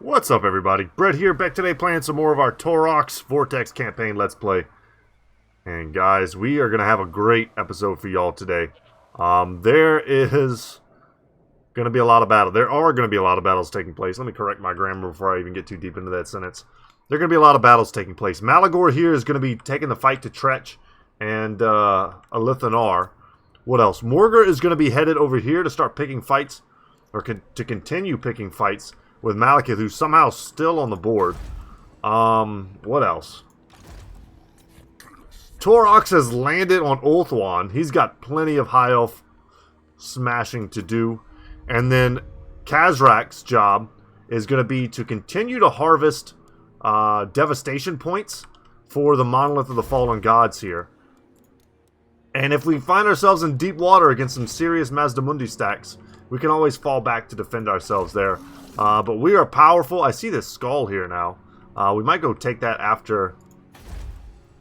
What's up, everybody? Brett here, back today playing some more of our Taurox Vortex campaign Let's Play. And guys, we are going to have a great episode for y'all today. There is going to be a lot of battle. There are going to be a lot of battles taking place. Let me correct my grammar before I even get too deep into that sentence. There are going to be a lot of battles taking place. Malagor here is going to be taking the fight to Tretch and Alithanar. What else? Morgar is going to be headed over here to start picking fights, or to continue picking fights with Malekith, who's somehow still on the board. What else? Taurox has landed on Ulthuan. He's got plenty of high elf smashing to do. And then Kazrak's job is going to be to continue to harvest devastation points for the Monolith of the Fallen Gods here. And if we find ourselves in deep water against some serious Mazdamundi stacks, we can always fall back to defend ourselves there. But we are powerful. I see this skull here now. We might go take that after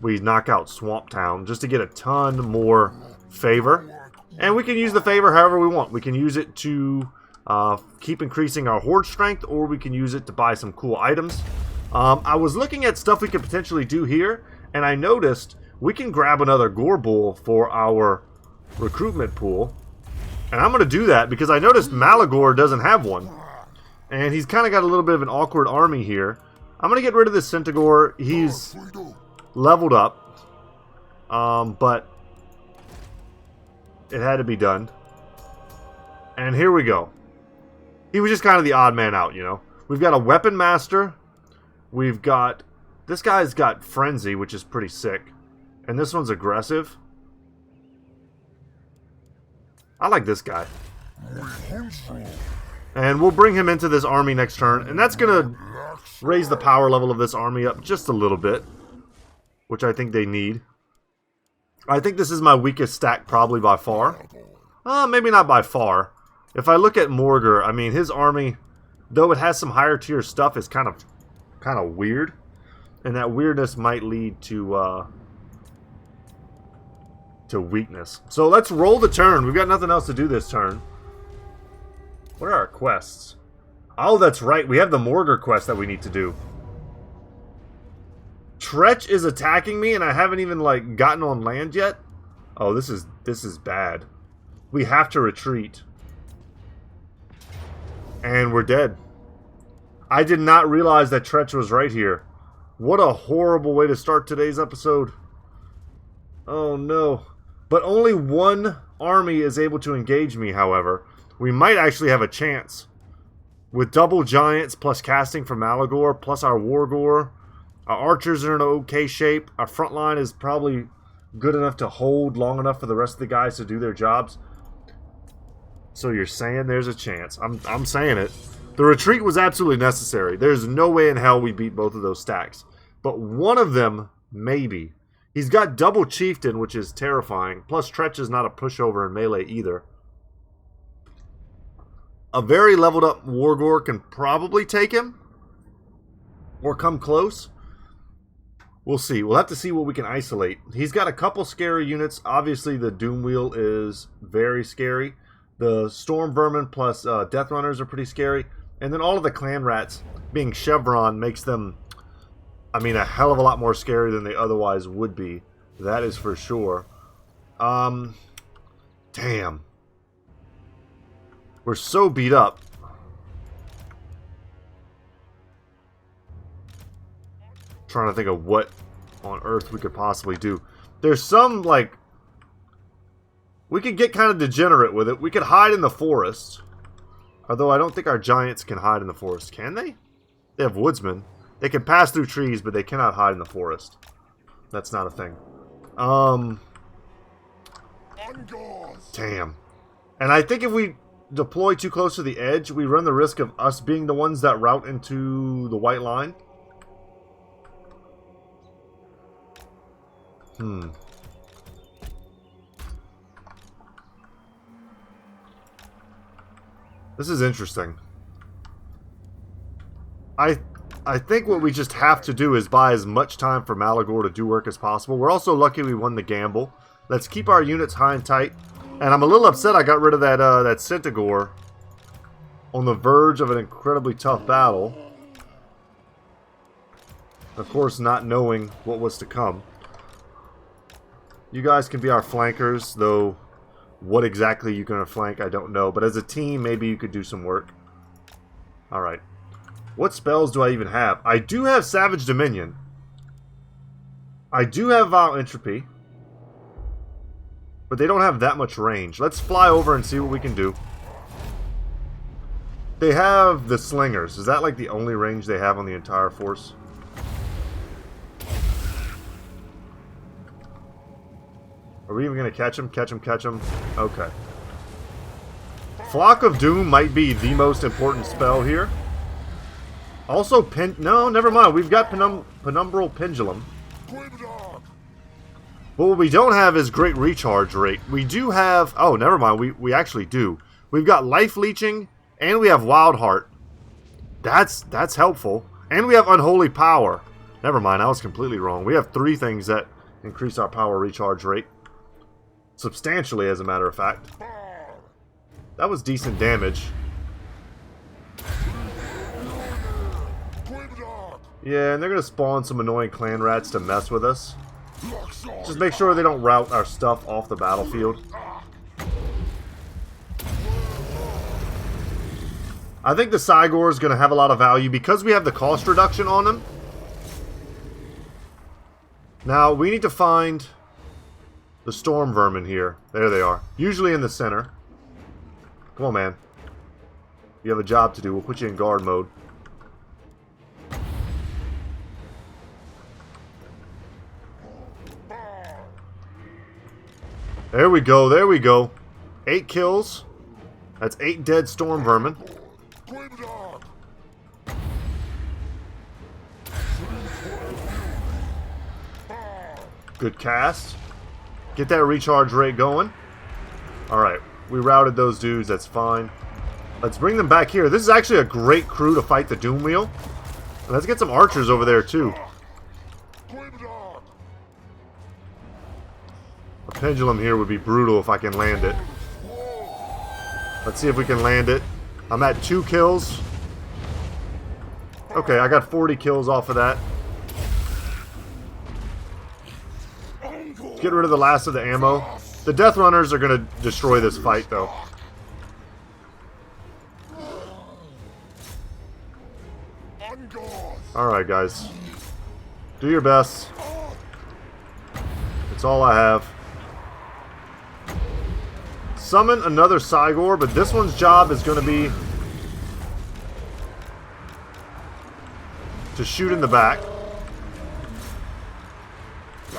we knock out Swamp Town, just to get a ton more favor. And we can use the favor however we want. We can use it to keep increasing our horde strength, or we can use it to buy some cool items. I was looking at stuff we could potentially do here, and I noticed we can grab another Gore Bull for our recruitment pool. And I'm going to do that because I noticed Malagor doesn't have one. And he's kind of got a little bit of an awkward army here. I'm going to get rid of this Centaur. He's leveled up. But it had to be done. And here we go. He was just kind of the odd man out, you know. We've got a Weapon Master. We've got... This guy's got Frenzy, which is pretty sick. And this one's aggressive. I like this guy. And we'll bring him into this army next turn. And that's going to raise the power level of this army up just a little bit, which I think they need. I think this is my weakest stack probably by far. Maybe not by far. If I look at Morgar, I mean, his army, though it has some higher tier stuff, is kind of weird. And that weirdness might lead to weakness. So let's roll the turn. We've got nothing else to do this turn. What are our quests? Oh, that's right. We have the Morgar quest that we need to do. Tretch is attacking me and I haven't even like gotten on land yet. Oh, this is bad. We have to retreat. And we're dead. I did not realize that Tretch was right here. What a horrible way to start today's episode. Oh no. But only one army is able to engage me, however. We might actually have a chance. With double giants plus casting from Malagor plus our Wargore. Our archers are in an okay shape. Our front line is probably good enough to hold long enough for the rest of the guys to do their jobs. So you're saying there's a chance. I'm saying it. The retreat was absolutely necessary. There's no way in hell we beat both of those stacks. But one of them, maybe. He's got double Chieftain, which is terrifying. Plus, Tretch is not a pushover in melee either. A very leveled up Wargore can probably take him. Or come close. We'll see. We'll have to see what we can isolate. He's got a couple scary units. Obviously, the Doom Wheel is very scary. The Storm Vermin plus Death Runners are pretty scary. And then all of the Clan Rats, being Chevron, makes them... I mean, a hell of a lot more scary than they otherwise would be. That is for sure. Damn. We're so beat up. Trying to think of what on earth we could possibly do. There's some, like... We could get kind of degenerate with it. We could hide in the forest. Although I don't think our giants can hide in the forest. Can they? They have woodsmen. They can pass through trees, but they cannot hide in the forest. That's not a thing. Damn. And I think if we deploy too close to the edge, we run the risk of us being the ones that route into the white line. This is interesting. I think what we just have to do is buy as much time for Malagor to do work as possible. We're also lucky we won the gamble. Let's keep our units high and tight. And I'm a little upset I got rid of that Centaur on the verge of an incredibly tough battle. Of course, not knowing what was to come. You guys can be our flankers, though what exactly you're going to flank, I don't know. But as a team, maybe you could do some work. Alright. What spells do I even have? I do have Savage Dominion. I do have Vile Entropy. But they don't have that much range. Let's fly over and see what we can do. They have the Slingers. Is that like the only range they have on the entire force? Are we even going to catch him? Catch him, catch him. Okay. Flock of Doom might be the most important spell here. Also, no, never mind. We've got Penumbral Pendulum. But what we don't have is Great Recharge Rate. We do have... Oh, never mind. We actually do. We've got Life Leeching, and we have Wild Heart. That's helpful. And we have Unholy Power. Never mind. I was completely wrong. We have 3 things that increase our power recharge rate. Substantially, as a matter of fact. That was decent damage. Yeah, and they're going to spawn some annoying clan rats to mess with us. Just make sure they don't rout our stuff off the battlefield. I think the Cygor is going to have a lot of value because we have the cost reduction on them. Now, we need to find the Storm Vermin here. There they are. Usually in the center. Come on, man. You have a job to do. We'll put you in guard mode. There we go, there we go. 8 kills. That's 8 dead Storm Vermin. Good cast. Get that recharge rate going. Alright, we routed those dudes, that's fine. Let's bring them back here. This is actually a great crew to fight the Doom Wheel. And let's get some archers over there too. A pendulum here would be brutal if I can land it. Let's see if we can land it. I'm at 2 kills. Okay, I got 40 kills off of that. Get rid of the last of the ammo. The Death Runners are going to destroy this fight, though. Alright, guys. Do your best. That's all I have. Summon another Cygor, but this one's job is going to be to shoot in the back.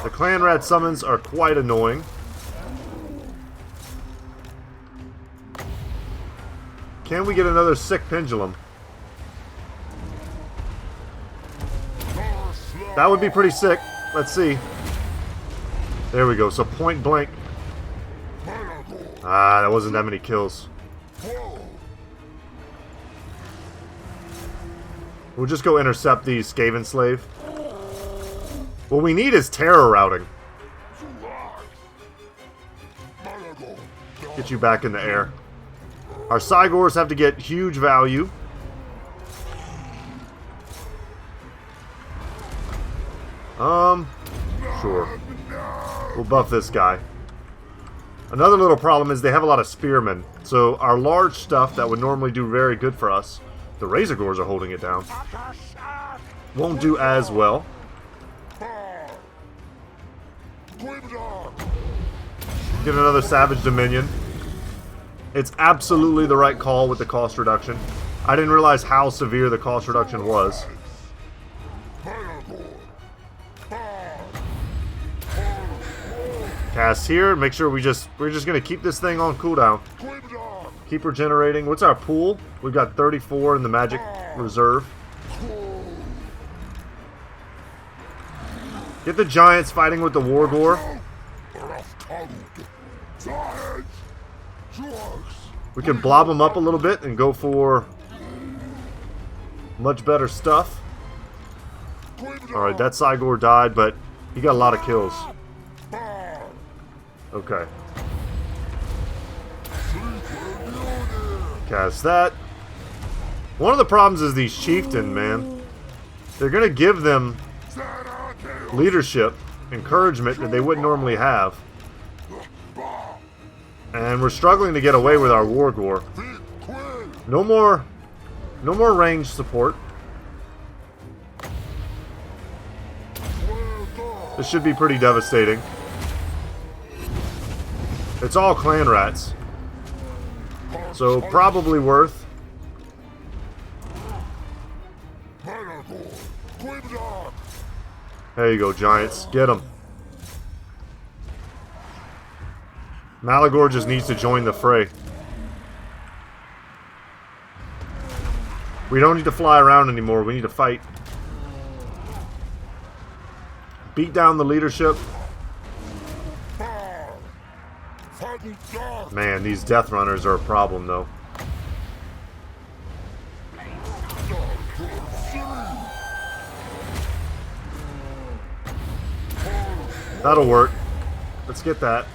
The Clan Rat summons are quite annoying. Can we get another sick Pendulum? That would be pretty sick. Let's see. There we go. So point blank. Ah, that wasn't that many kills. We'll just go intercept the Skaven Slave. What we need is terror routing. Get you back in the air. Our Cygors have to get huge value. Sure. We'll buff this guy. Another little problem is they have a lot of spearmen. So our large stuff that would normally do very good for us, the Razor Gores are holding it down. Won't do as well. Get another Savage Dominion. It's absolutely the right call with the cost reduction. I didn't realize how severe the cost reduction was. Cast here. Make sure we're just gonna keep this thing on cooldown. Keep regenerating. What's our pool? We've got 34 in the magic reserve. Get the giants fighting with the Wargore. We can blob them up a little bit and go for much better stuff. Alright, that Cygor died, but he got a lot of kills. Okay. Cast that. One of the problems is these chieftain, man. They're gonna give them leadership, encouragement that they wouldn't normally have. And we're struggling to get away with our Wargor. No more ranged support. This should be pretty devastating. It's all clan rats. So probably worth. There you go, giants. Get them. Malagor just needs to join the fray. We don't need to fly around anymore. We need to fight. Beat down the leadership. Man, these death runners are a problem, though. That'll work. Let's get that.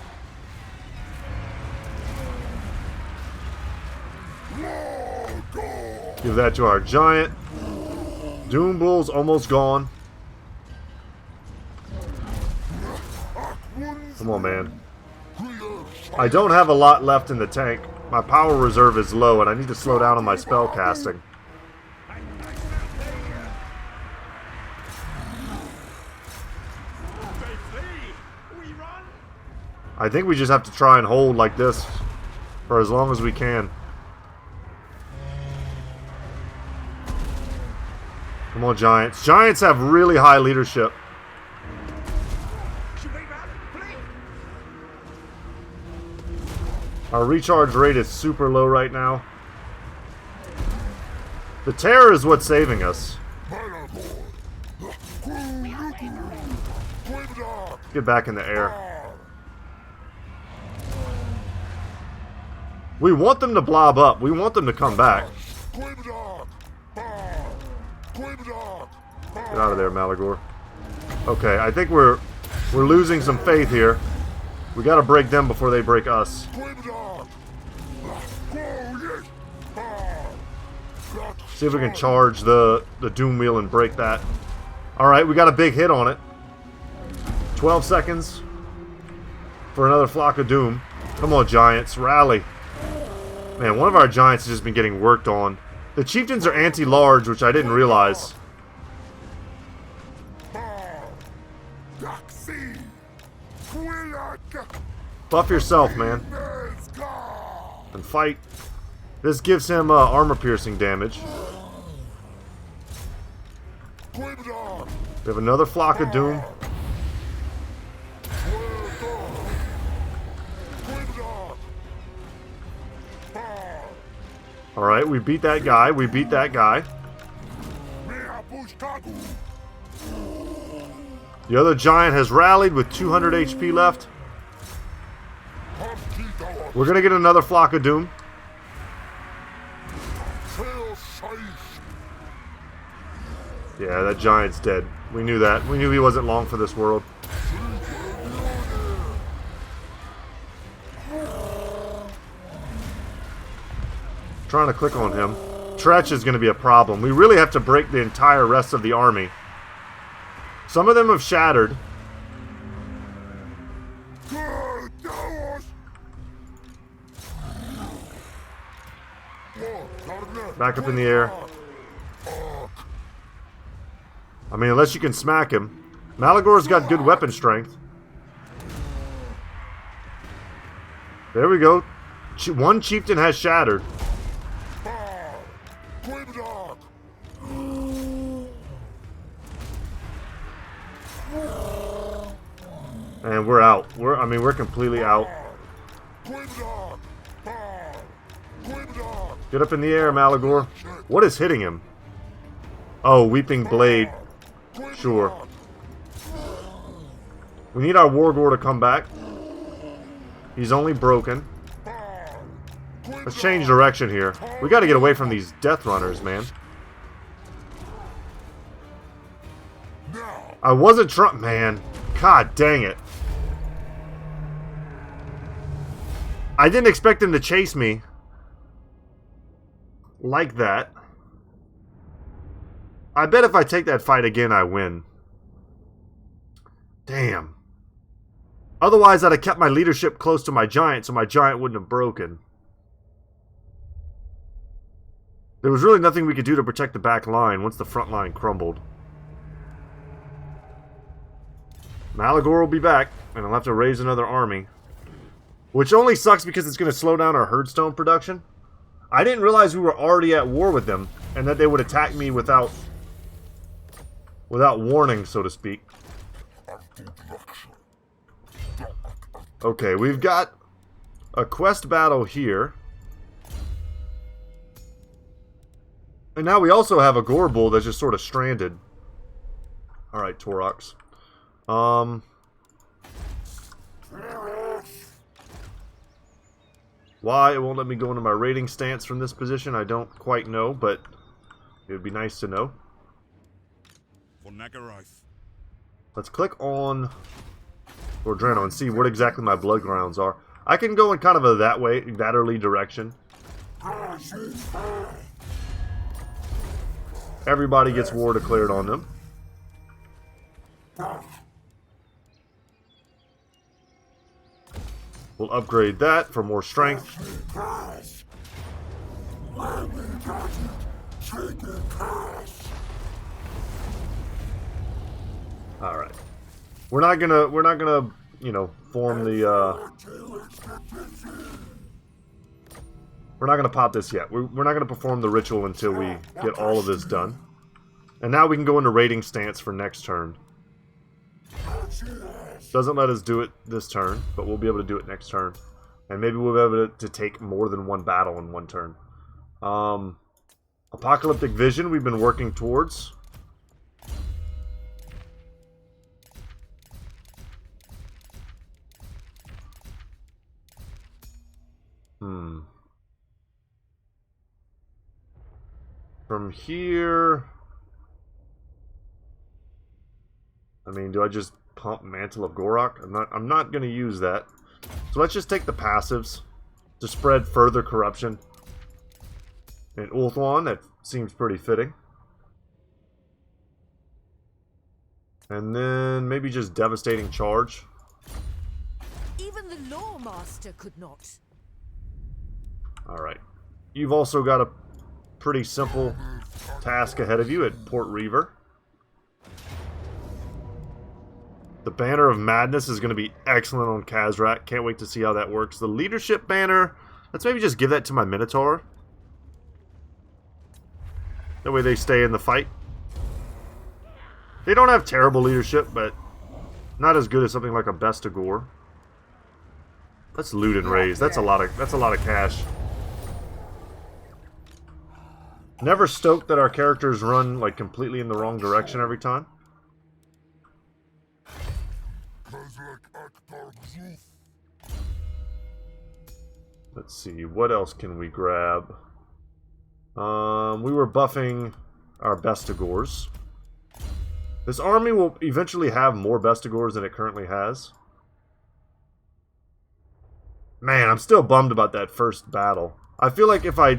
Give that to our giant. Doom Bull's almost gone. Come on, man. I don't have a lot left in the tank. My power reserve is low, and I need to slow down on my spell casting. I think we just have to try and hold like this for as long as we can. Come on, giants. Giants have really high leadership. Our recharge rate is super low right now. The terror is what's saving us. Get back in the air. We want them to blob up. We want them to come back. Get out of there, Malagor. Okay, I think we're losing some faith here. We gotta break them before they break us. See if we can charge the Doom Wheel and break that. Alright, we got a big hit on it. 12 seconds for another Flock of Doom. Come on, giants, rally. Man, one of our giants has just been getting worked on. The chieftains are anti-large, which I didn't realize. Buff yourself, man. And fight. This gives him armor-piercing damage. We have another Flock of Doom. Alright, we beat that guy. We beat that guy. The other giant has rallied with 200 HP left. We're gonna get another Flock of Doom. Yeah, that giant's dead. We knew that. We knew he wasn't long for this world. Trying to click on him. Tretch is going to be a problem. We really have to break the entire rest of the army. Some of them have shattered. Back up in the air. I mean, unless you can smack him. Malagor's got good weapon strength. There we go. One chieftain has shattered. And we're out. We're completely out. Get up in the air, Malagor. What is hitting him? Oh, Weeping Blade. Sure. We need our Wargor to come back. He's only broken. Let's change direction here. We gotta get away from these death runners, man. I wasn't trying... Man. God dang it. I didn't expect him to chase me like that. I bet if I take that fight again, I win. Damn. Otherwise, I'd have kept my leadership close to my giant, so my giant wouldn't have broken. There was really nothing we could do to protect the back line once the front line crumbled. Malagor will be back, and I'll have to raise another army. Which only sucks because it's going to slow down our herdstone production. I didn't realize we were already at war with them, and that they would attack me without warning, so to speak. Okay, we've got a quest battle here. And now we also have a Gore Bull that's just sort of stranded. Alright, Taurox. Why it won't let me go into my raiding stance from this position, I don't quite know, but it would be nice to know. Let's click on Lordreno and see what exactly my blood grounds are. I can go in kind of a that-early direction. Everybody gets war declared on them. We'll upgrade that for more strength. All right. We're not gonna, you know, form the, we're not gonna pop this yet. We're not gonna perform the ritual until we get all of this done. And now we can go into raiding stance for next turn. Doesn't let us do it this turn, but we'll be able to do it next turn. And maybe we'll be able to take more than one battle in one turn. Apocalyptic Vision we've been working towards. From here... I mean, do I just pump Mantle of Gorok? I'm not going to use that. So let's just take the passives to spread further corruption. And Ulthuan, that seems pretty fitting. And then maybe just Devastating Charge. Even the Lawmaster could not. Alright. You've also got a pretty simple task ahead of you at Port Reaver. The Banner of Madness is going to be excellent on Khazrak. Can't wait to see how that works. The Leadership Banner, let's maybe just give that to my Minotaur. That way they stay in the fight. They don't have terrible leadership, but not as good as something like a Bestigor. Let's loot and raise. That's a lot of cash. Never stoked that our characters run like completely in the wrong direction every time. Let's see, what else can we grab? We were buffing our Bestigors. This army will eventually have more Bestigors than it currently has. Man, I'm still bummed about that first battle. I feel like if I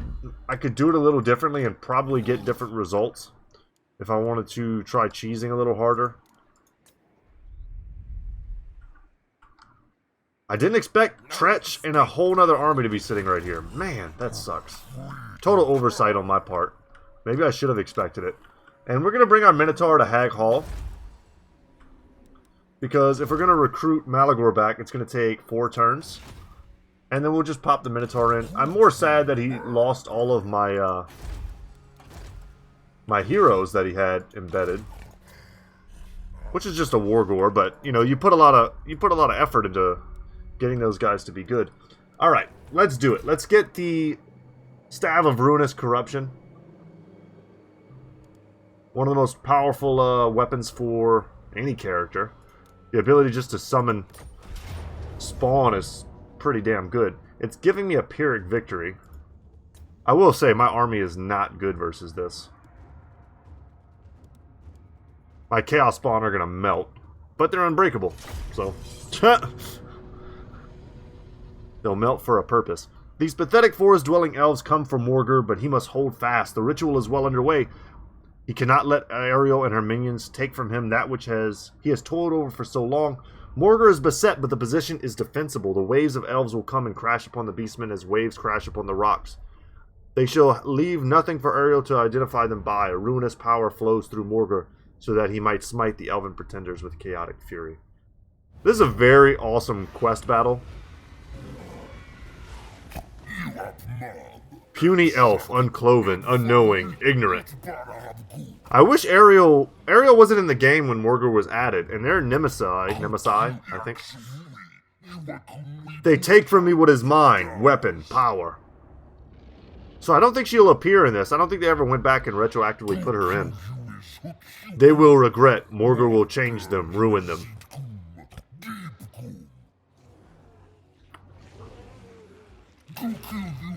could do it a little differently and probably get different results if I wanted to try cheesing a little harder. I didn't expect Tretch and a whole nother army to be sitting right here. Man, that sucks. Total oversight on my part. Maybe I should have expected it. And we're going to bring our Minotaur to Hag Hall. Because if we're going to recruit Malagor back, it's going to take 4 turns. And then we'll just pop the Minotaur in. I'm more sad that he lost all of my my heroes that he had embedded. Which is just a Wargore, but you know, you put a lot of effort into getting those guys to be good. Alright, let's do it. Let's get the Staff of Ruinous Corruption. One of the most powerful weapons for any character. The ability just to summon spawn is pretty damn good. It's giving me a Pyrrhic victory. I will say, my army is not good versus this. My Chaos Spawn are going to melt. But they're unbreakable. So... they'll melt for a purpose. These pathetic forest-dwelling elves come from Morgur, but he must hold fast. The ritual is well underway. He cannot let Ariel and her minions take from him that which he has toiled over for so long. Morgar is beset, but the position is defensible. The waves of elves will come and crash upon the Beastmen as waves crash upon the rocks. They shall leave nothing for Ariel to identify them by. A ruinous power flows through Morgar so that he might smite the elven pretenders with chaotic fury. This is a very awesome quest battle. Puny elf, uncloven, unknowing, ignorant. I wish Ariel wasn't in the game when Morgar was added, and they're Nemesi, I think. They take from me what is mine, weapon, power. So I don't think she'll appear in this. I don't think they ever went back and retroactively put her in. They will regret. Morgar will change them, ruin them.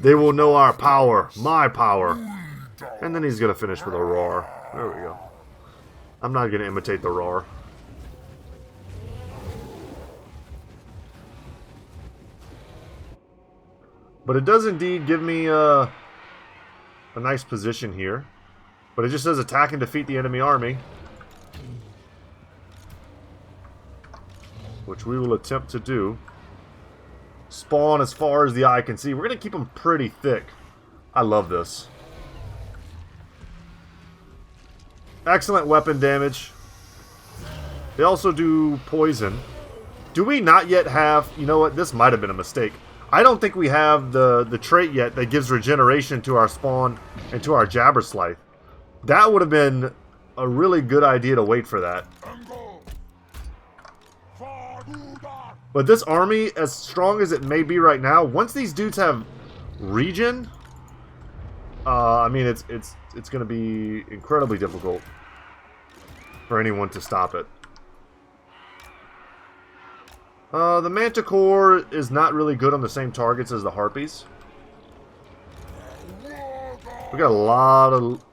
They will know our power, my power. And then he's going to finish with a roar. There we go. I'm not going to imitate the roar. But it does indeed give me a nice position here. But it just says attack and defeat the enemy army. Which we will attempt to do. Spawn as far as the eye can see. We're going to keep them pretty thick. I love this. Excellent weapon damage. They also do poison. Do we not yet have... You know what? This might have been a mistake. I don't think we have the trait yet that gives regeneration to our spawn and to our Jabberslythe. That would have been a really good idea to wait for that. But this army, as strong as it may be right now, once these dudes have regen, I mean, it's going to be incredibly difficult for anyone to stop it. The Manticore is not really good on the same targets as the Harpies. We got a lot of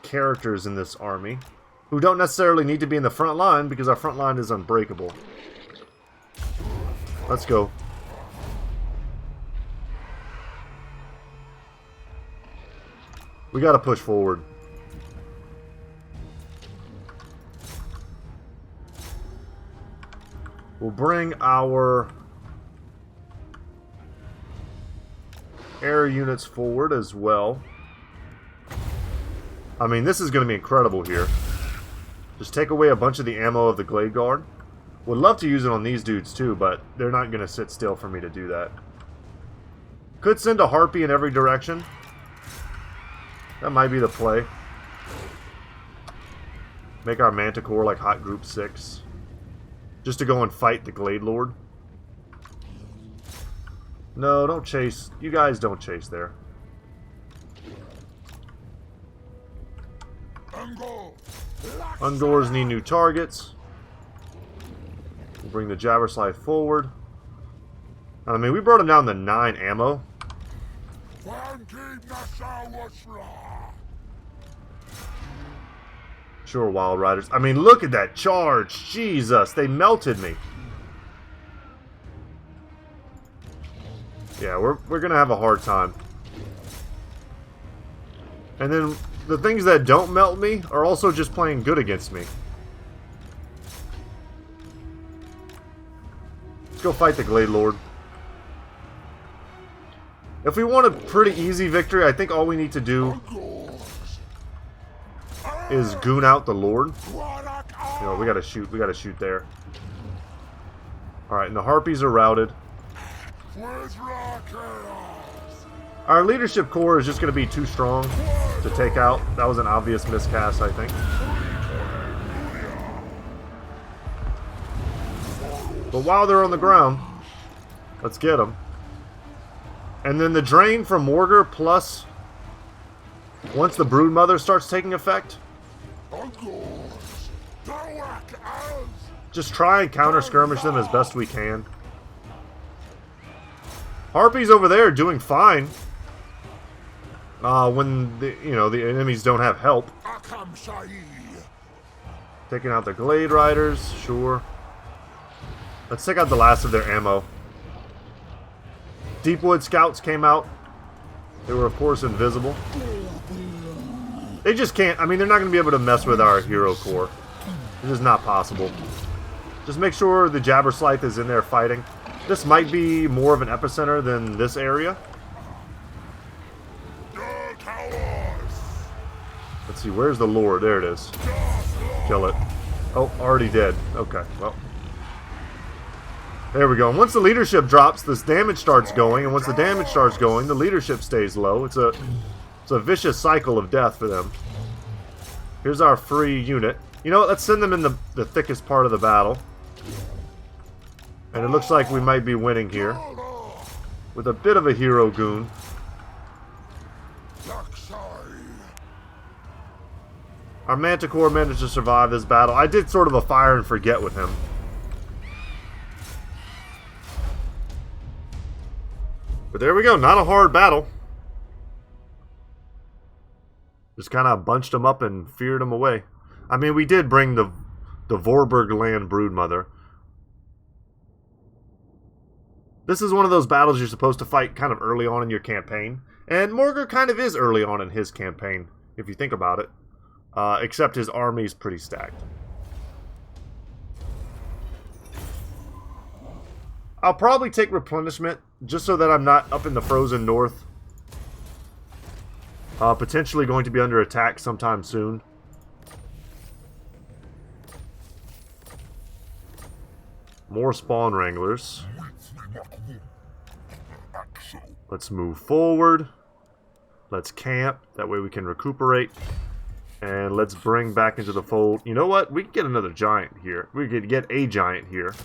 characters in this army who don't necessarily need to be in the front line because our front line is unbreakable. Let's go. We gotta push forward. We'll bring our air units forward as well. I mean, this is going to be incredible here. Just take away a bunch of the ammo of the Glade Guard. Would love to use it on these dudes too, but they're not going to sit still for me to do that. Could send a Harpy in every direction. That might be the play. Make our Manticore like Hot Group 6. Just to go and fight the Glade Lord. No, don't chase. You guys don't chase there. Ungors need new targets. We'll bring the Jabberslythe forward. I mean, we brought him down to 9 ammo. Sure, Wild Riders. I mean, look at that charge. Jesus, they melted me. Yeah, we're going to have a hard time. And then the things that don't melt me are also just playing good against me. Let's go fight the Glade Lord. If we want a pretty easy victory, I think all we need to do is goon out the Lord. You know, we gotta shoot there. Alright, and the Harpies are routed. Our leadership core is just gonna be too strong to take out. That was an obvious miscast, I think. But while they're on the ground, let's get them. And then the drain from Morgar plus once the Broodmother starts taking effect, just try and counter skirmish them as best we can. Harpies over there are doing fine. When the enemies don't have help. Taking out the Glade Riders, sure. Let's take out the last of their ammo. Deepwood Scouts came out. They were, of course, invisible. They just can't. I mean, they're not going to be able to mess with our hero core. It is not possible. Just make sure the Jabberslythe is in there fighting. This might be more of an epicenter than this area. Let's see, where's the lore? There it is. Kill it. Oh, already dead. Okay, well. There we go. And once the leadership drops, this damage starts going. And once the damage starts going, the leadership stays low. It's a vicious cycle of death for them. Here's our free unit. You know what? Let's send them in the thickest part of the battle. And it looks like we might be winning here. With a bit of a hero goon. Our Manticore managed to survive this battle. I did sort of a fire and forget with him. But there we go. Not a hard battle. Just kind of bunched them up and feared them away. I mean, we did bring the Vorburg Land Broodmother. This is one of those battles you're supposed to fight kind of early on in your campaign. And Morgr kind of is early on in his campaign, if you think about it. Except his army is pretty stacked. I'll probably take replenishment, just so that I'm not up in the frozen north. Potentially going to be under attack sometime soon. More spawn wranglers. Let's move forward. Let's camp. That way we can recuperate. And let's bring back into the fold. You know what? We can get another giant here. We could get a giant here.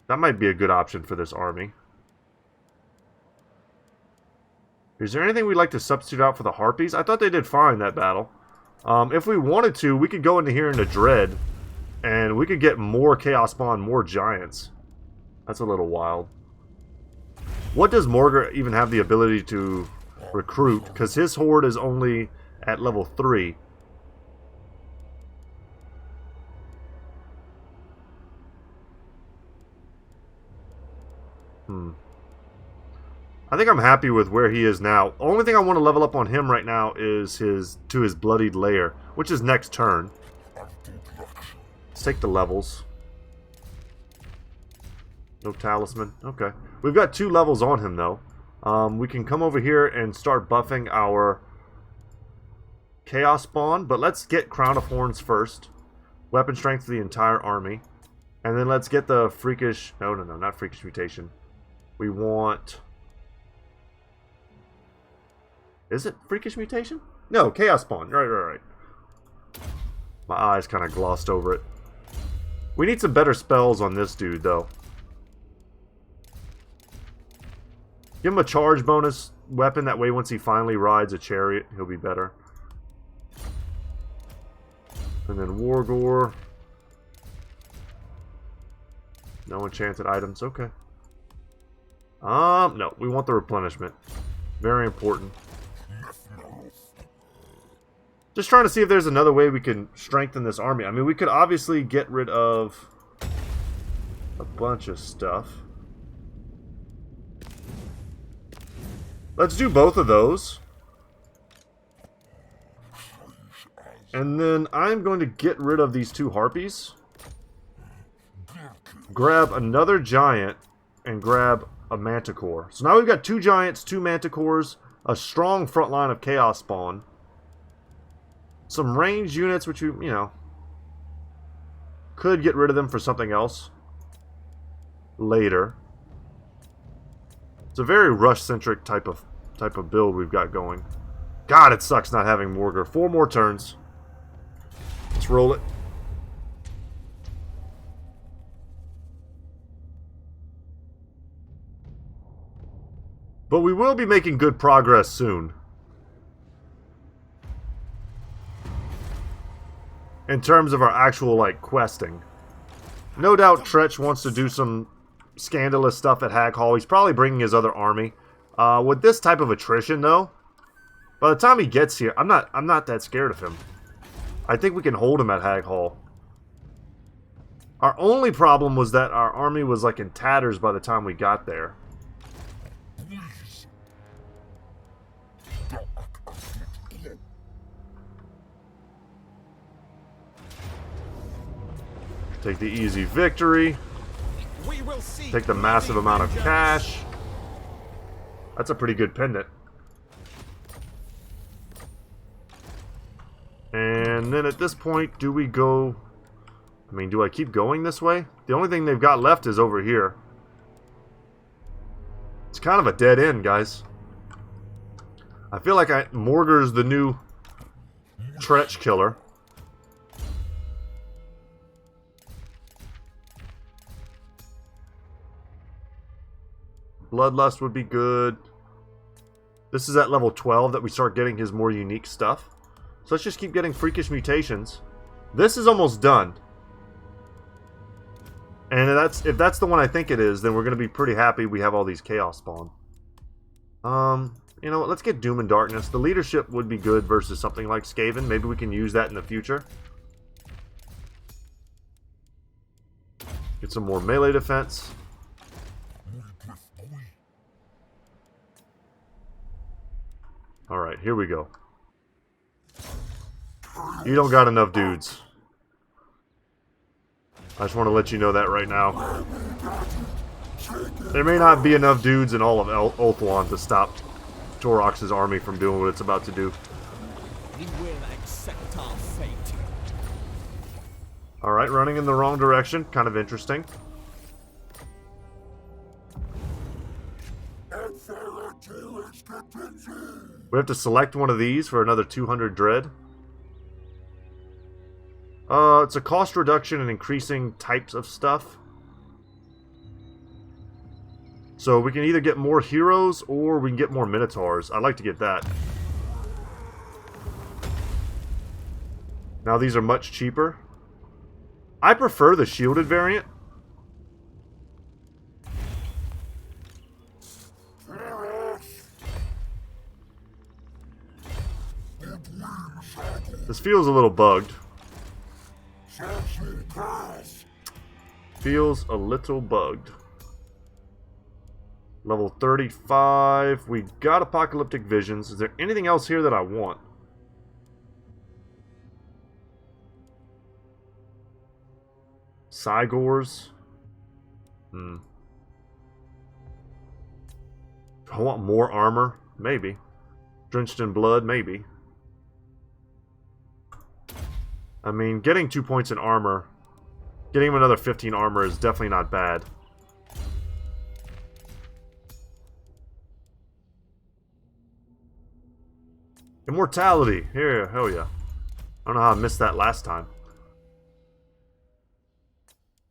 That might be a good option for this army. Is there anything we'd like to substitute out for the Harpies? I thought they did fine that battle. If we wanted to, we could go into here into Dread. And we could get more Chaos Spawn, more giants. That's a little wild. What does Morgr even have the ability to recruit? Because his horde is only at level 3. I think I'm happy with where he is now. Only thing I want to level up on him right now is his Bloodied Lair, which is next turn. Let's take the levels. No talisman. Okay. We've got 2 levels on him, though. We can come over here and start buffing our Chaos Spawn, but let's get Crown of Horns first. Weapon strength for the entire army. And then let's get the freakish... No, not freakish mutation. We want... Is it freakish mutation? No, Chaos Spawn. Right. My eyes kind of glossed over it. We need some better spells on this dude, though. Give him a charge bonus weapon. That way, once he finally rides a chariot, he'll be better. And then Wargore. No enchanted items. Okay. No. We want the replenishment. Very important. Just trying to see if there's another way we can strengthen this army. I mean, we could obviously get rid of a bunch of stuff. Let's do both of those. And then I'm going to get rid of these 2 Harpies. Grab another giant and grab a Manticore. So now we've got 2 giants, 2 Manticores, a strong front line of Chaos Spawn. Some ranged units, which you know, could get rid of them for something else later. It's a very rush-centric type of build we've got going. God, it sucks not having Morgr. 4 more turns. Let's roll it. But we will be making good progress soon. In terms of our actual, like, questing. No doubt Tretch wants to do some scandalous stuff at Hag Hall. He's probably bringing his other army. With this type of attrition, though, by the time he gets here, I'm not that scared of him. I think we can hold him at Hag Hall. Our only problem was that our army was, like, in tatters by the time we got there. Take the easy victory. We will see. Take the massive amount of cash. That's a pretty good pendant. And then at this point, do we go... I mean, do I keep going this way? The only thing they've got left is over here. It's kind of a dead end, guys. I feel like Morgar's the new Tretch killer. Bloodlust would be good. This is at level 12 that we start getting his more unique stuff. So let's just keep getting freakish mutations. This is almost done. And if that's the one I think it is, then we're going to be pretty happy we have all these chaos spawn. You know what, let's get Doom and Darkness. The leadership would be good versus something like Skaven. Maybe we can use that in the future. Get some more melee defense. Alright, here we go. You don't got enough dudes. I just want to let you know that right now. There may not be enough dudes in all of Ulthuan to stop Taurox's army from doing what it's about to do. We will accept our fate. Alright, running in the wrong direction. Kind of interesting. We have to select one of these for another 200 dread. It's a cost reduction and increasing types of stuff. So we can either get more heroes or we can get more minotaurs. I'd like to get that. Now these are much cheaper. I prefer the shielded variant. This feels a little bugged. Feels a little bugged. Level 35. We got Apocalyptic Visions. Is there anything else here that I want? Cygors. I want more armor. Maybe. Drenched in Blood. Maybe. I mean, getting 2 points in armor, getting him another 15 armor is definitely not bad. Immortality! Here, hell yeah. I don't know how I missed that last time.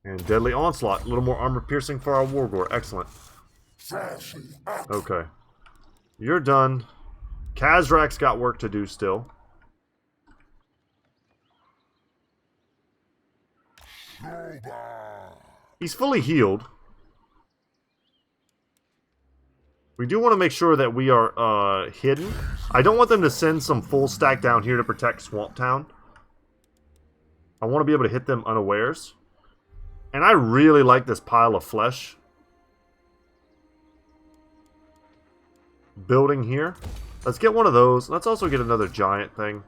And Deadly Onslaught, a little more armor piercing for our Wargore. Excellent. Okay. You're done. Kazrak's got work to do still. He's fully healed. We do want to make sure that we are hidden. I don't want them to send some full stack down here to protect Swamp Town. I want to be able to hit them unawares. And I really like this pile of flesh. Building here. Let's get one of those. Let's also get another giant thing.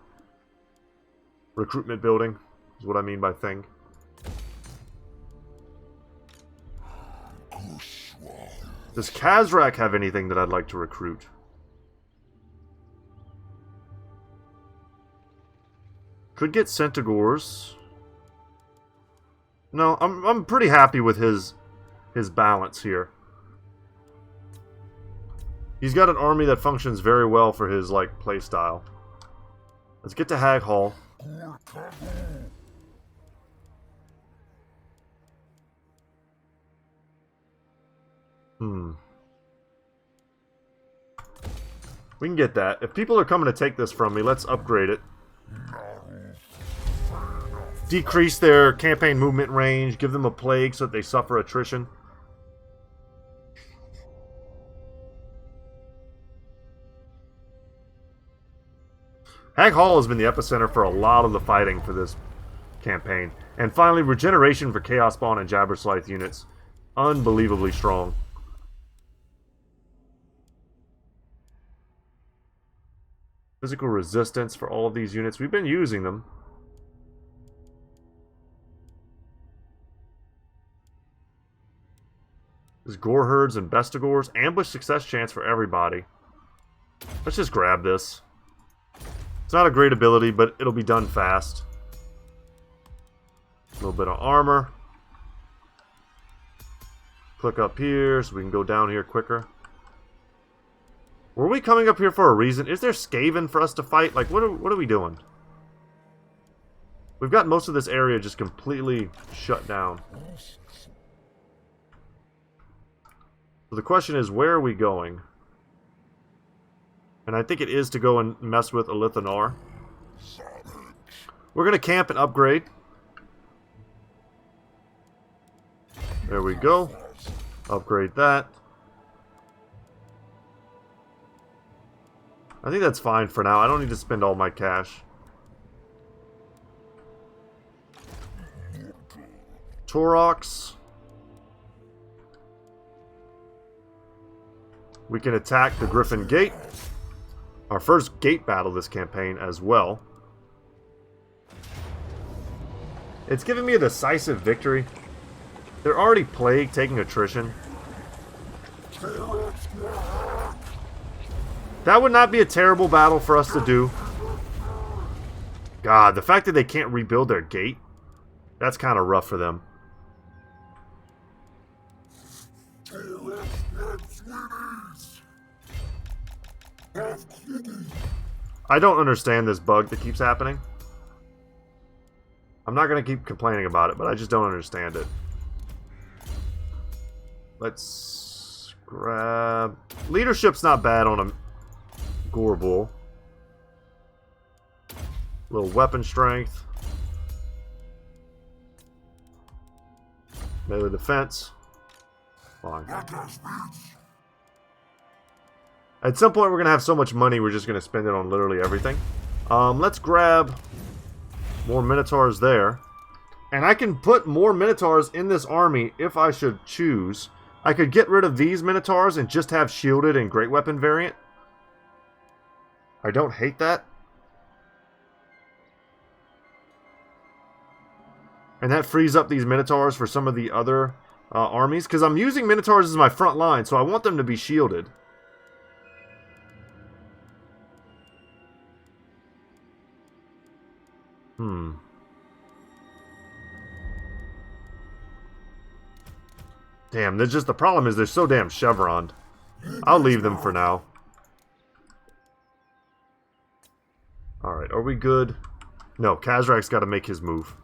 Recruitment building is what I mean by thing. Does Kazrak have anything that I'd like to recruit? Could get Centaurs. No, I'm pretty happy with his balance here. He's got an army that functions very well for his playstyle. Let's get to Hag Hall. We can get that. If people are coming to take this from me, let's upgrade it. Decrease their campaign movement range, give them a plague so that they suffer attrition. Hag Hall has been the epicenter for a lot of the fighting for this campaign. And finally, regeneration for Chaos Spawn and Jabberslythe units. Unbelievably strong. Physical resistance for all of these units. We've been using them. There's gore herds and bestigors. Ambush success chance for everybody. Let's just grab this. It's not a great ability, but it'll be done fast. A little bit of armor. Click up here so we can go down here quicker. Were we coming up here for a reason? Is there Skaven for us to fight? Like, what are we doing? We've got most of this area just completely shut down. So the question is, where are we going? And I think it is to go and mess with Elithanar. We're going to camp and upgrade. There we go. Upgrade that. I think that's fine for now. I don't need to spend all my cash. Taurox. We can attack the Griffin Gate. Our first gate battle this campaign as well. It's giving me a decisive victory. They're already plagued, taking attrition. That would not be a terrible battle for us to do. God, the fact that they can't rebuild their gate, that's kind of rough for them. I don't understand this bug that keeps happening. I'm not going to keep complaining about it, but I just don't understand it. Let's grab... Leadership's not bad on a Gorebull. Little weapon strength. Melee defense. Fine. At some point we're going to have so much money we're just going to spend it on literally everything. Let's grab more Minotaurs there. And I can put more Minotaurs in this army if I should choose. I could get rid of these Minotaurs and just have shielded and great weapon variant. I don't hate that. And that frees up these Minotaurs for some of the other armies. Because I'm using Minotaurs as my front line, so I want them to be shielded. Damn, there's just the problem is they're so damn chevroned. I'll leave them for now. Alright, are we good? No, Kazrak's got to make his move.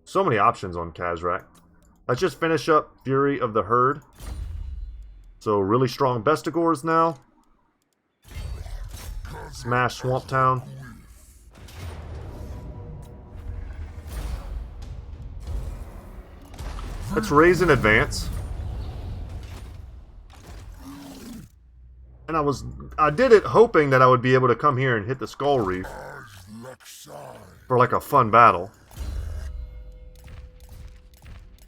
So many options on Kazrak. Let's just finish up Fury of the Herd. So, really strong Bestigors now. Smash Swamp Town. Let's raise in advance. And I did it hoping that I would be able to come here and hit the Skull Reef for like a fun battle.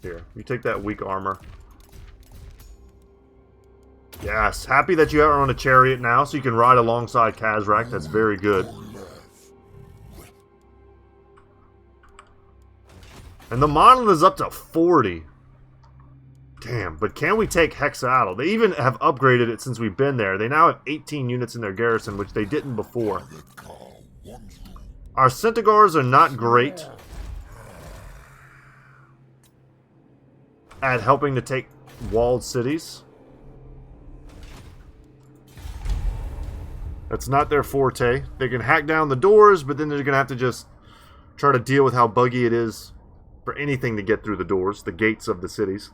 Here, you take that weak armor. Yes, happy that you are on a chariot now so you can ride alongside Kazrak. That's very good. And the monolith is up to 40. Damn, but can we take Hexatl? They even have upgraded it since we've been there. They now have 18 units in their garrison, which they didn't before. Our Centaurs are not great at helping to take walled cities. That's not their forte. They can hack down the doors, but then they're going to have to just try to deal with how buggy it is for anything to get through the doors, the gates of the cities.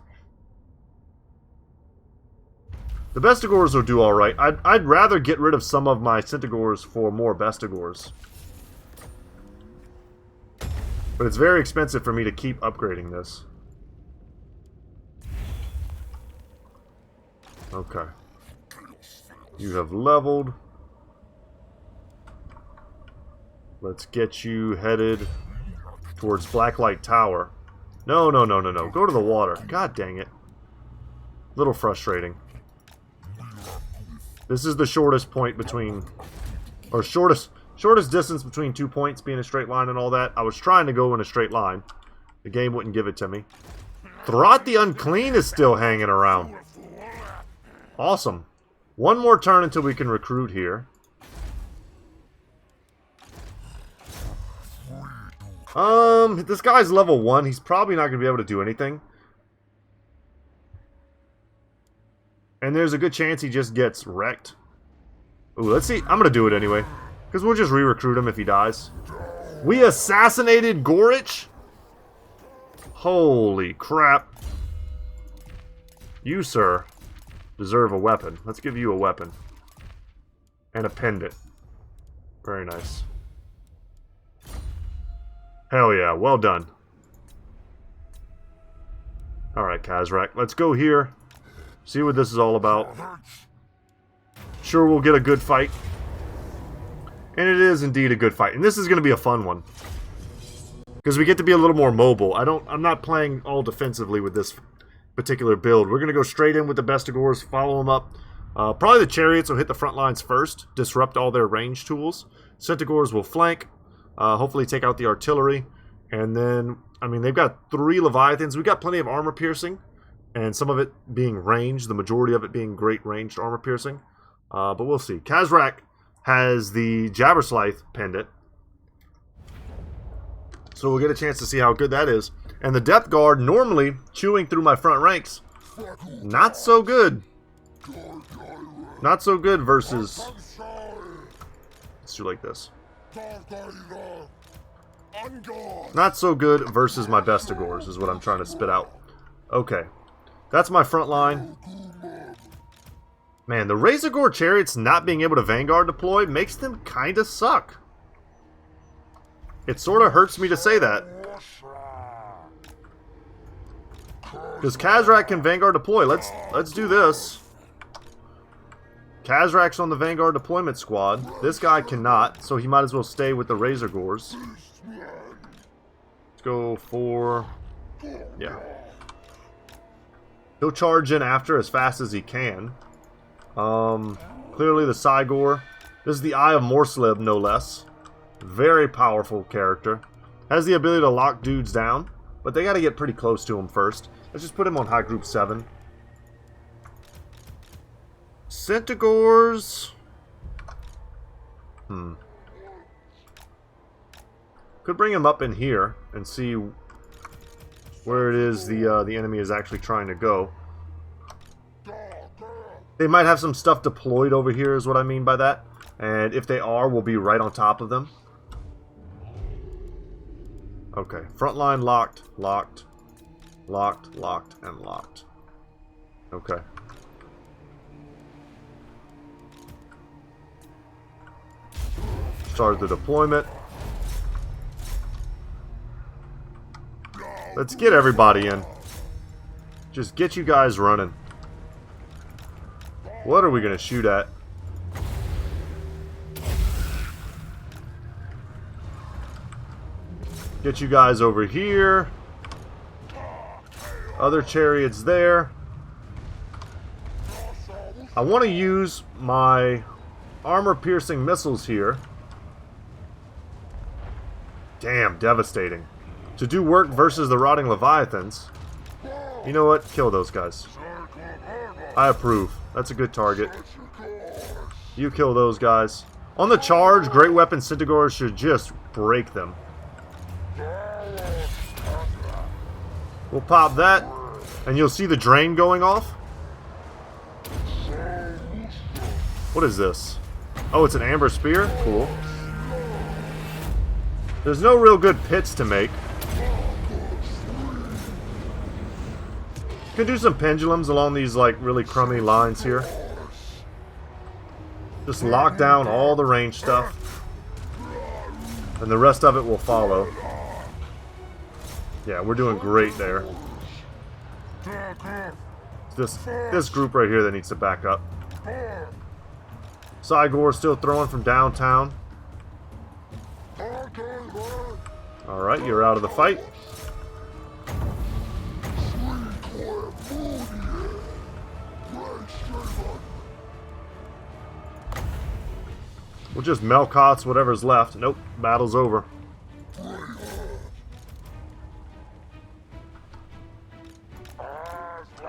The Bestigors will do alright. I'd rather get rid of some of my Centaurs for more Bestigors. But it's very expensive for me to keep upgrading this. Okay. You have leveled. Let's get you headed towards Blacklight Tower. No. Go to the water. God dang it. Little frustrating. This is the shortest point between... Or shortest Shortest distance between 2 points being a straight line and all that. I was trying to go in a straight line. The game wouldn't give it to me. Throt the Unclean is still hanging around. Awesome. One more turn until we can recruit here. This guy's level 1. He's probably not going to be able to do anything. And there's a good chance he just gets wrecked. Ooh, let's see. I'm going to do it anyway. Because we'll just re-recruit him if he dies. We assassinated Gorich? Holy crap. You, sir, deserve a weapon. Let's give you a weapon. And a pendant. Very nice. Hell yeah, well done. Alright, Kazrak, let's go here. See what this is all about. Sure, we'll get a good fight. And it is indeed a good fight. And this is going to be a fun one. Because we get to be a little more mobile. I'm not playing all defensively with this particular build. We're going to go straight in with the Bestigors, follow them up. Probably the Chariots will hit the front lines first, disrupt all their range tools. Centaurs will flank, hopefully take out the artillery. And then, I mean, they've got 3 Leviathans. We've got plenty of armor piercing. And some of it being ranged, the majority of it being great ranged armor piercing. But we'll see. Kazrak has the Jabberslythe pendant. So we'll get a chance to see how good that is. And the Depth Guard, normally chewing through my front ranks, not so good. Not so good versus... Let's do like this. Not so good versus my Bestigors is what I'm trying to spit out. Okay. That's my front line. Man, the Razorgore Chariots not being able to Vanguard deploy makes them kind of suck. It sort of hurts me to say that. Because Kazrak can Vanguard deploy. Let's do this. Kazrak's on the Vanguard deployment squad. This guy cannot, so he might as well stay with the Razorgores. Let's go for... Yeah. He'll charge in after as fast as he can. Clearly the Cygor. This is the Eye of Morslib, no less. Very powerful character. Has the ability to lock dudes down, but they got to get pretty close to him first. Let's just put him on high group 7. Centaurs. Could bring him up in here and see where it is the enemy is actually trying to go. They might have some stuff deployed over here is what I mean by that. And if they are, we'll be right on top of them. Okay, front line locked, locked, locked, locked, and locked. Okay. Start the deployment. Let's get everybody in. Just get you guys running. What are we going to shoot at? Get you guys over here. Other chariots there. I want to use my armor-piercing missiles here. Damn, devastating. To do work versus the rotting Leviathans. You know what? Kill those guys. I approve. That's a good target. You kill those guys. On the charge, Great Weapon Centaurs should just break them. We'll pop that, and you'll see the drain going off. What is this? Oh, it's an amber spear? Cool. There's no real good pits to make. Could do some pendulums along these like really crummy lines here. Just lock down all the range stuff. And the rest of it will follow. Yeah, we're doing great there. This group right here that needs to back up. Cygor still throwing from downtown. Alright, you're out of the fight. We'll just Melkoth's whatever's left. Nope, battle's over.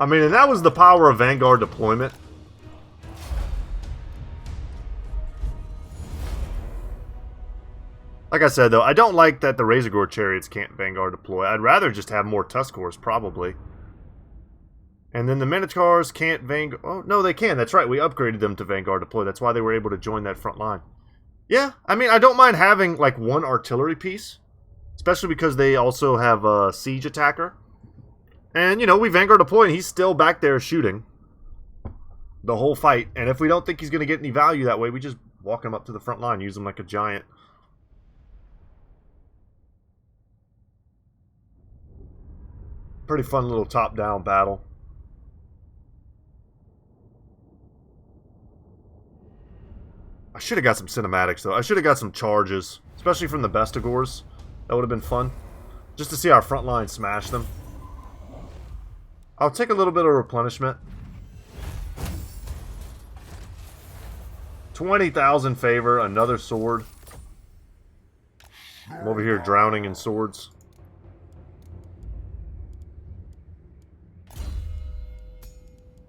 I mean, and that was the power of Vanguard deployment. Like I said, though, I don't like that the Razorgore chariots can't Vanguard deploy. I'd rather just have more Tuskors, probably. And then the Minotaurs can't Vanguard... Oh, no, they can. That's right. We upgraded them to Vanguard deploy. That's why they were able to join that front line. Yeah, I mean, I don't mind having, like, one artillery piece. Especially because they also have a siege attacker. And, you know, we Vanguard deploy, and he's still back there shooting the whole fight. And if we don't think he's going to get any value that way, we just walk him up to the front line, use him like a giant. Pretty fun little top-down battle. I should have got some cinematics, though. I should have got some charges, especially from the Bestigors. That would have been fun. Just to see our front line smash them. I'll take a little bit of replenishment. 20,000 favor, another sword. I'm over here drowning in swords.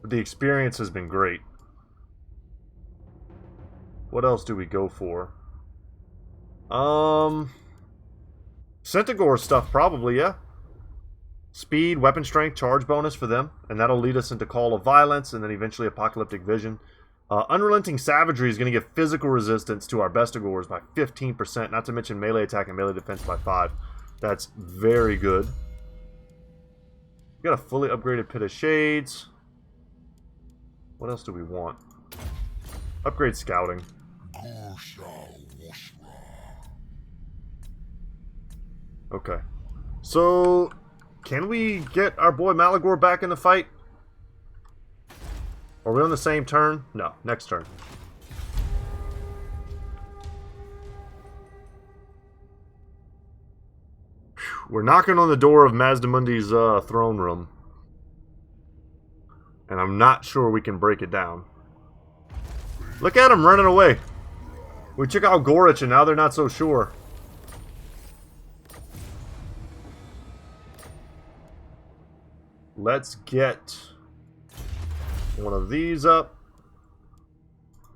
But the experience has been great. What else do we go for? Centaur stuff, probably, yeah. Speed, weapon strength, charge bonus for them. And that'll lead us into Call of Violence and then eventually Apocalyptic Vision. Unrelenting Savagery is going to give physical resistance to our Bestigors by 15%. Not to mention melee attack and melee defense by 5. That's very good. We got a fully upgraded Pit of Shades. What else do we want? Upgrade Scouting. Okay. So, can we get our boy Malagor back in the fight? Are we on the same turn? No, next turn. Whew. We're knocking on the door of Mazdamundi's throne room. And I'm not sure we can break it down. Look at him running away. We took out Gorich and now they're not so sure. Let's get one of these up.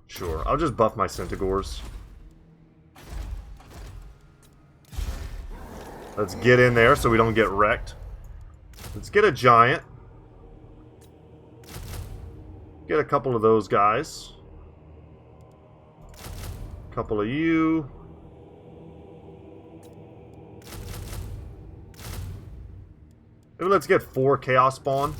Sure, I'll just buff my Centaurs. Let's get in there so we don't get wrecked. Let's get a giant. Get a couple of those guys. A couple of you. Maybe let's get 4 Chaos Spawn.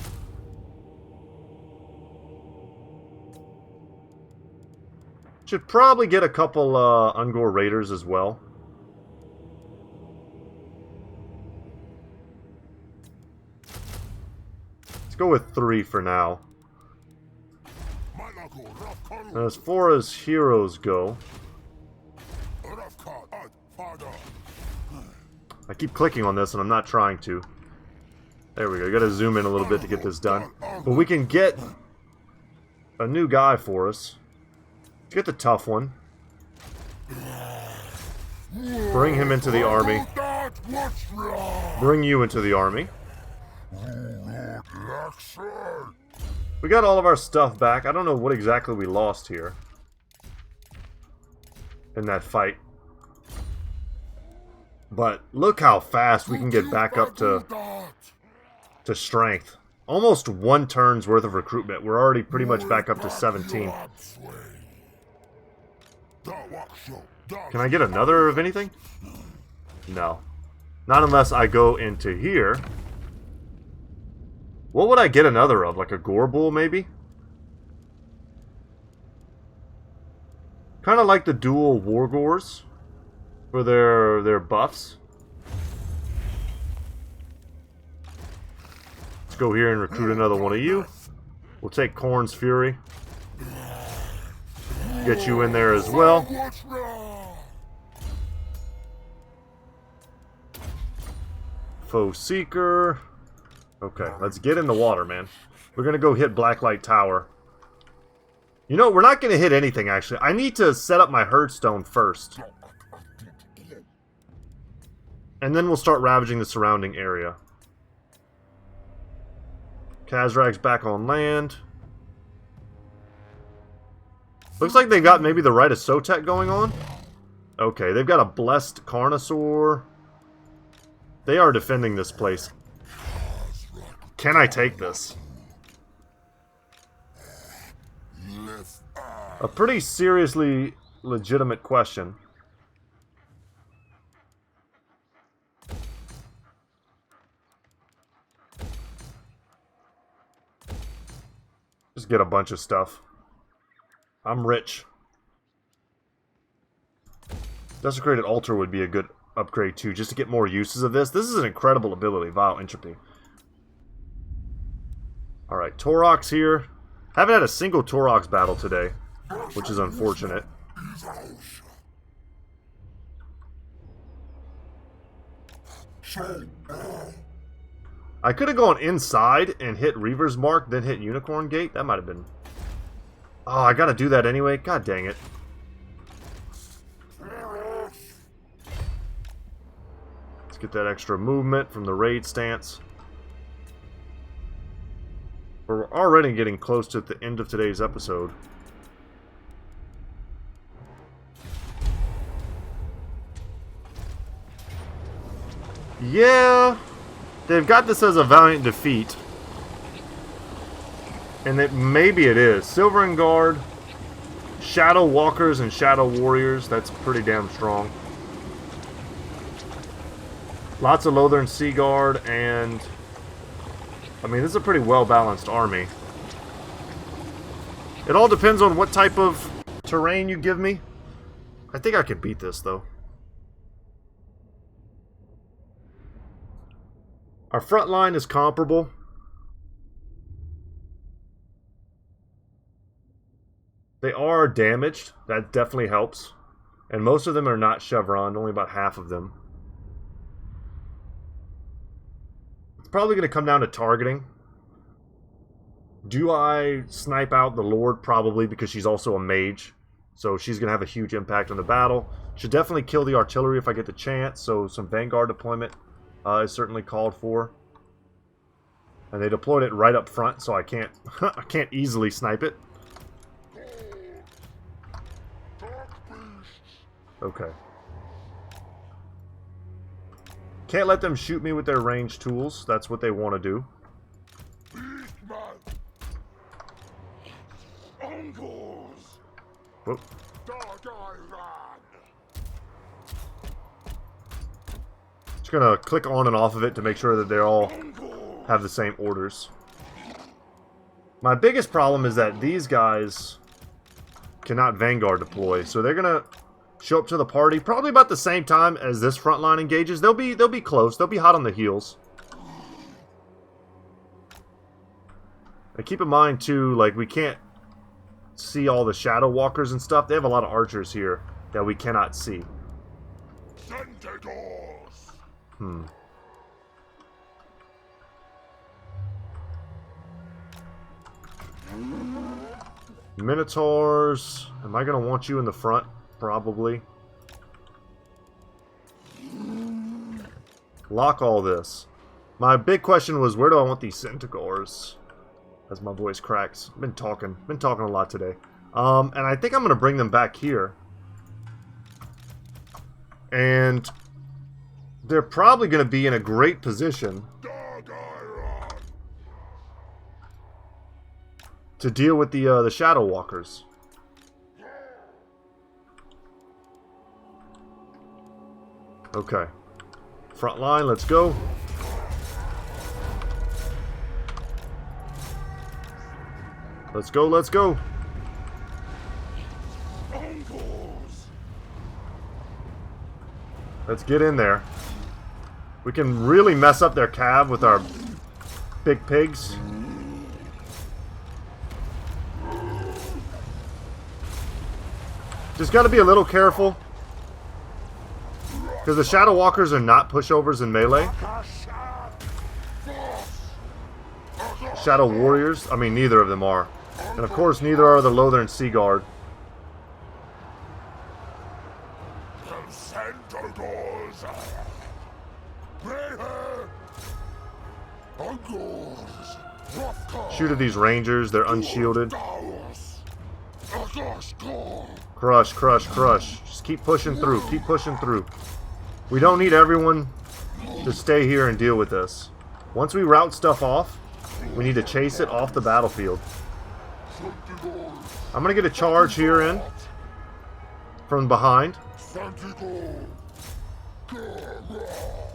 Should probably get a couple Ungor Raiders as well. Let's go with 3 for now. And as far as heroes go, I keep clicking on this and I'm not trying to. There we go. Gotta zoom in a little bit to get this done. But we can get a new guy for us. Let's get the tough one. Bring him into the army. Bring you into the army. We got all of our stuff back. I don't know what exactly we lost here in that fight. But look how fast we can get back up to strength. Almost 1 turn's worth of recruitment. We're already pretty much back up to 17. Can I get another of anything? No. Not unless I go into here. What would I get another of? Like a Gorbull, maybe? Kind of like the dual Wargors for their buffs. Let's go here and recruit another one of you. We'll take Korn's Fury. Get you in there as well. Foe Seeker. Okay, let's get in the water, man. We're gonna go hit Blacklight Tower. You know, we're not going to hit anything, actually. I need to set up my herdstone first. And then we'll start ravaging the surrounding area. Khazrak's back on land. Looks like they got maybe the Rite of Sotek going on. Okay, they've got a Blessed Carnosaur. They are defending this place. Can I take this? A pretty seriously legitimate question. Just get a bunch of stuff. I'm rich. Desecrated Altar would be a good upgrade too, just to get more uses of this. This is an incredible ability, Vile Entropy. Alright, Taurox here. Haven't had a single Taurox battle today, which is unfortunate. I could have gone inside and hit Reaver's Mark, then hit Unicorn Gate. That might have been... Oh, I gotta do that anyway? God dang it. Let's get that extra movement from the raid stance. We're already getting close to the end of today's episode. Yeah, they've got this as a valiant defeat. And maybe it is. Silver and Guard, Shadow Walkers and Shadow Warriors. That's pretty damn strong. Lots of Lothern Sea Guard and... I mean, this is a pretty well-balanced army. It all depends on what type of terrain you give me. I think I could beat this, though. Our front line is comparable. They are damaged. That definitely helps. And most of them are not chevroned, only about half of them. It's probably going to come down to targeting. Do I snipe out the Lord? Probably, because she's also a mage. So she's going to have a huge impact on the battle. Should definitely kill the artillery if I get the chance. So some Vanguard deployment is certainly called for. And they deployed it right up front, so I can't I can't easily snipe it. Okay. Can't let them shoot me with their ranged tools. That's what they want to do. Whoop. Just gonna click on and off of it to make sure that they all have the same orders. My biggest problem is that these guys cannot Vanguard deploy, so they're gonna show up to the party probably about the same time as this front line engages. They'll be close. They'll be hot on the heels. And keep in mind too, like, we can't see all the Shadow Walkers and stuff. They have a lot of archers here that we cannot see. Minotaurs. Am I going to want you in the front? Probably. Lock all this. My big question was, where do I want these Centaurs? As my voice cracks. Been talking a lot today. And I think I'm going to bring them back here. And they're probably going to be in a great position to deal with the Shadow Walkers. Okay. Front line, let's go. Let's go, let's go. Let's get in there. We can really mess up their cav with our big pigs. Just got to be a little careful. Because the Shadow Walkers are not pushovers in melee. Shadow Warriors, I mean, neither of them are. And of course, neither are the Lothern Sea Guard. Shoot at these Rangers, they're unshielded. Crush, crush, crush. Just keep pushing through, keep pushing through. We don't need everyone to stay here and deal with this. Once we route stuff off, we need to chase it off the battlefield. I'm going to get a charge here in from behind.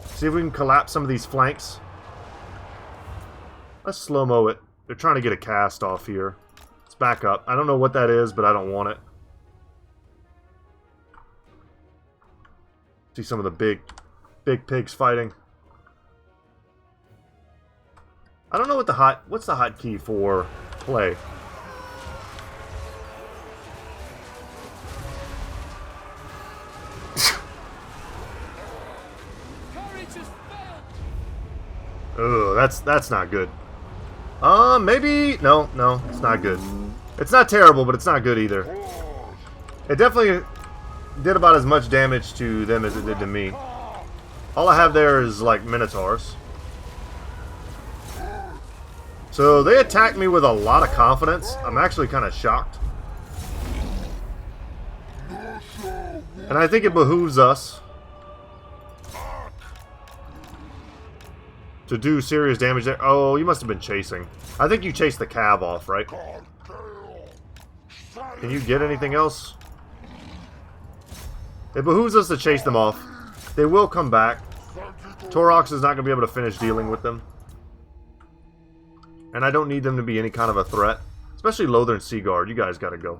See if we can collapse some of these flanks. Let's slow-mo it. They're trying to get a cast off here. Let's back up. I don't know what that is, but I don't want it. See some of the big pigs fighting. I don't know what what's the hotkey for play? Ugh, that's not good. Maybe no, it's not good. It's not terrible, but it's not good either. It definitely did about as much damage to them as it did to me. All I have there is like Minotaurs. So they attacked me with a lot of confidence. I'm actually kind of shocked. And I think it behooves us to do serious damage there. Oh, you must have been chasing. I think you chased the cav off, right? Can you get anything else? It behooves us to chase them off. They will come back. Taurox is not going to be able to finish dealing with them. And I don't need them to be any kind of a threat. Especially Lothern Sea Guard. You guys got to go.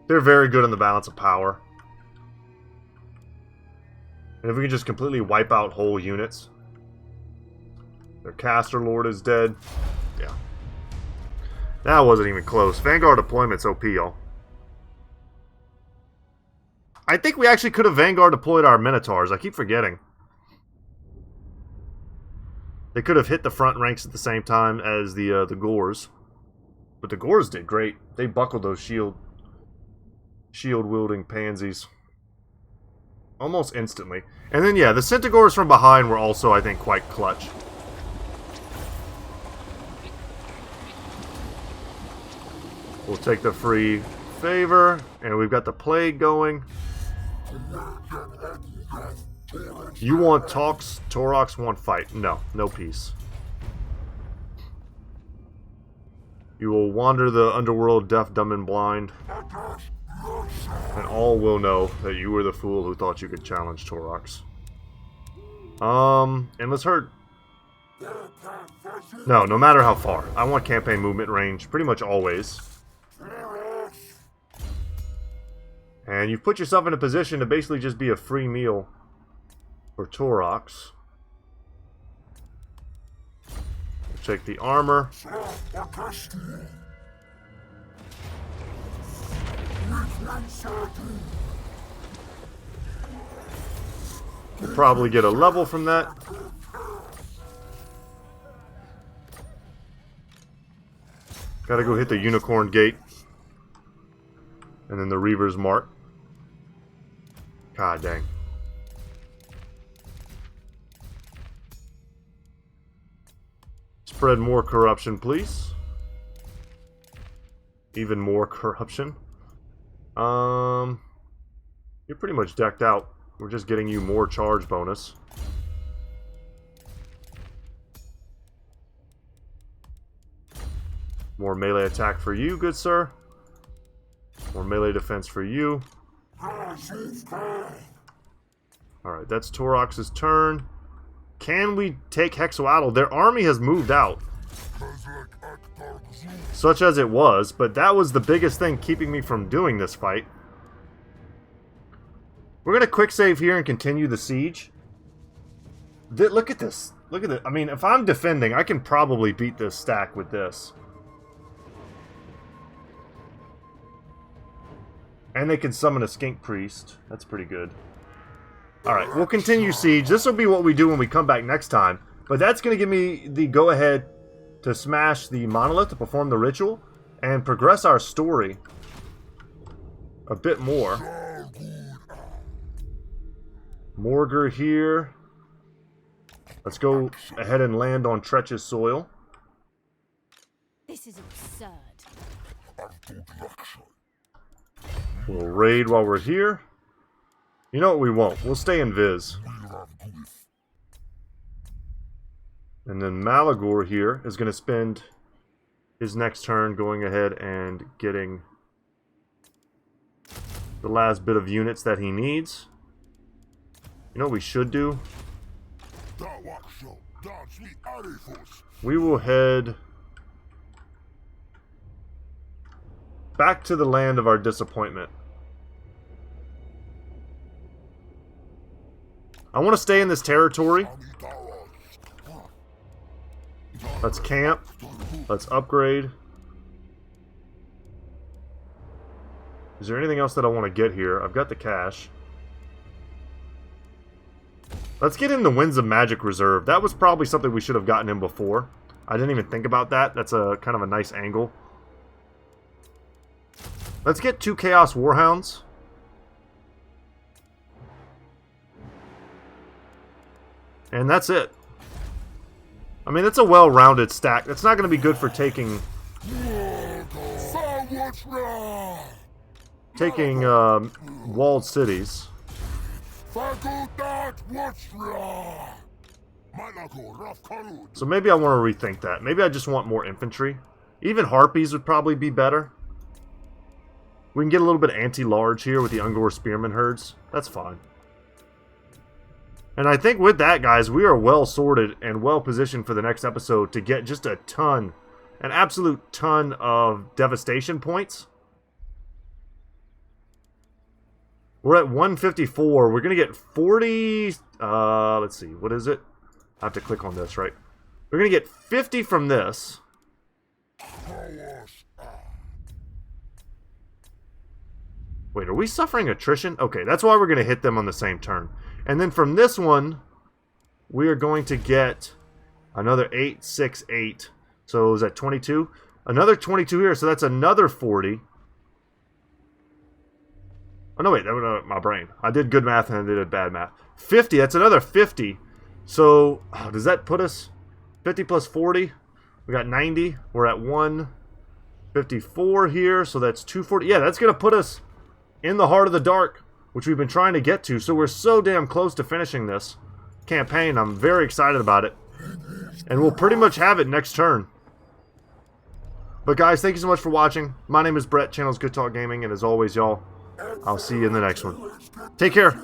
They're very good in the balance of power. And if we can just completely wipe out whole units. Their Caster Lord is dead. Yeah. That wasn't even close. Vanguard deployment's OP, y'all. I think we actually could have Vanguard deployed our Minotaurs. I keep forgetting. They could have hit the front ranks at the same time as the Gores. But the Gores did great. They buckled those shield-wielding pansies. Almost instantly. And then, yeah, the Centaurs from behind were also, I think, quite clutch. We'll take the free favor, and we've got the plague going. You want talks, Taurox want fight. No, no peace. You will wander the underworld deaf, dumb, and blind. And all will know that you were the fool who thought you could challenge Taurox. Endless hurt. No matter how far. I want campaign movement range pretty much always. And you've put yourself in a position to basically just be a free meal for Taurox. Check the armor. We'll probably get a level from that. Gotta go hit the Unicorn Gate. And then the Reaver's Mark. God dang. Spread more corruption, please. Even more corruption. You're pretty much decked out. We're just getting you more charge bonus. More melee attack for you, good sir. More melee defense for you. Alright, that's Taurox's turn. Can we take Hexoatl? Their army has moved out. Such as it was, but that was the biggest thing keeping me from doing this fight. We're going to quick save here and continue the siege. Look at this. Look at it. I mean, if I'm defending, I can probably beat this stack with this. And they can summon a Skink Priest. That's pretty good. Alright, we'll continue siege. This will be what we do when we come back next time. But that's going to give me the go-ahead to smash the monolith to perform the ritual and progress our story a bit more. Morgar here. Let's go ahead and land on Tretch's soil. This is absurd. We'll raid while we're here. You know what, we won't. We'll stay in Viz. And then Malagor here is going to spend his next turn going ahead and getting the last bit of units that he needs. You know what we should do? We will head back to the land of our disappointment. I want to stay in this territory. Let's camp. Let's upgrade. Is there anything else that I want to get here? I've got the cash. Let's get in the Winds of Magic Reserve. That was probably something we should have gotten in before. I didn't even think about that. That's a kind of a nice angle. Let's get 2 Chaos Warhounds. And that's it. I mean, it's a well-rounded stack. That's not going to be good for taking walled cities. So maybe I want to rethink that. Maybe I just want more infantry. Even harpies would probably be better. We can get a little bit anti-large here with the Ungor Spearman herds. That's fine. And I think with that, guys, we are well sorted and well positioned for the next episode to get just a ton, an absolute ton of devastation points. We're at 154. We're going to get 40... let's see. What is it? I have to click on this, right? We're going to get 50 from this. Wait, are we suffering attrition? Okay, that's why we're going to hit them on the same turn. And then from this one, we are going to get another 8, 6, 8. So is that 22? Another 22 here, so that's another 40. Oh, no, wait, that was my brain. I did good math and I did bad math. 50, that's another 50. So, does that put us 50 plus 40? We got 90. We're at 154 here, so that's 240. Yeah, that's going to put us in the heart of the dark, which we've been trying to get to. So we're so damn close to finishing this campaign. I'm very excited about it. And we'll pretty much have it next turn. But guys, thank you so much for watching. My name is Brett, channel's Goodtalk Gaming, and as always, y'all, I'll see you in the next one. Take care.